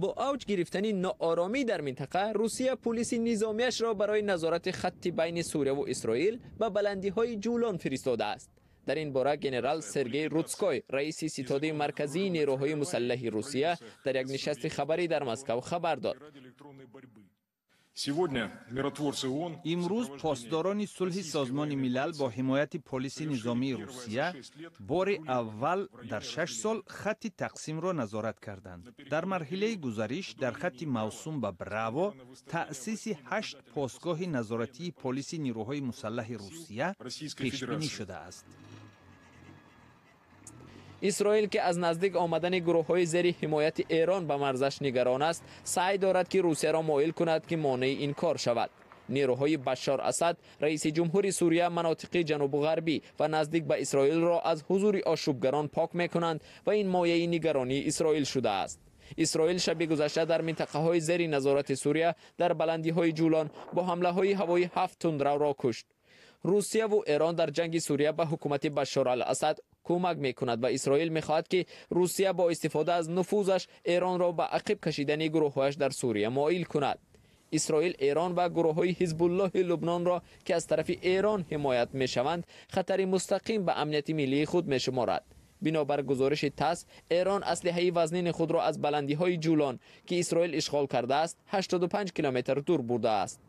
با اوج گرفتن ناآرامی در منطقه، روسیه پلیس نظامیش را برای نظارت خط بین سوریه و اسرائیل به بلندی‌های جولان فرستاده است. در این باره گنرال سرگئی روتسکوی، رئیس ستاد مرکزی نیروهای مسلح روسیه، در یک نشست خبری در مسکو خبر داد. امروز پاسداران صلح سازمان ملل با حمایت پلیس نظامی روسیه بار اول در 6 سال خط تقسیم را نظارت کردند. در مرحله گزارش در خط موسوم به براو تأسیس 8 پاسگاه نظارتی پلیس نیروهای مسلح روسیه پیش بینی شده است. اسرائیل که از نزدیک آمدن گروه‌های زیر حمایت ایران به مرزش نگران است، سعی دارد که روسیه را مایل کند که مانع این کار شود. نیروهای بشار اسد، رئیس جمهور سوریه، مناطق جنوب غربی و نزدیک به اسرائیل را از حضور آشوبگران پاک می‌کنند و این مایه نگرانی اسرائیل شده است. اسرائیل شب گذشته در منطقه‌های زیر نظارت سوریه در بلندی‌های جولان با حمله‌های هوایی 7 تندرو را کشت. روسیه و ایران در جنگ سوریه به حکومت بشار الاسد کمک میکند و اسرائیل میخواهد که روسیه با استفاده از نفوذش ایران را به عقب کشیدن گروه‌هایش در سوریه مایل کند. اسرائیل ایران و گروه‌های حزب الله لبنان را که از طرف ایران حمایت میشوند خطر مستقیم به امنیت ملی خود میشمارد. بنابر گزارش تاس، ایران اسلحه وزنین خود را از بلندی‌های جولان که اسرائیل اشغال کرده است 85 کیلومتر دور برده است.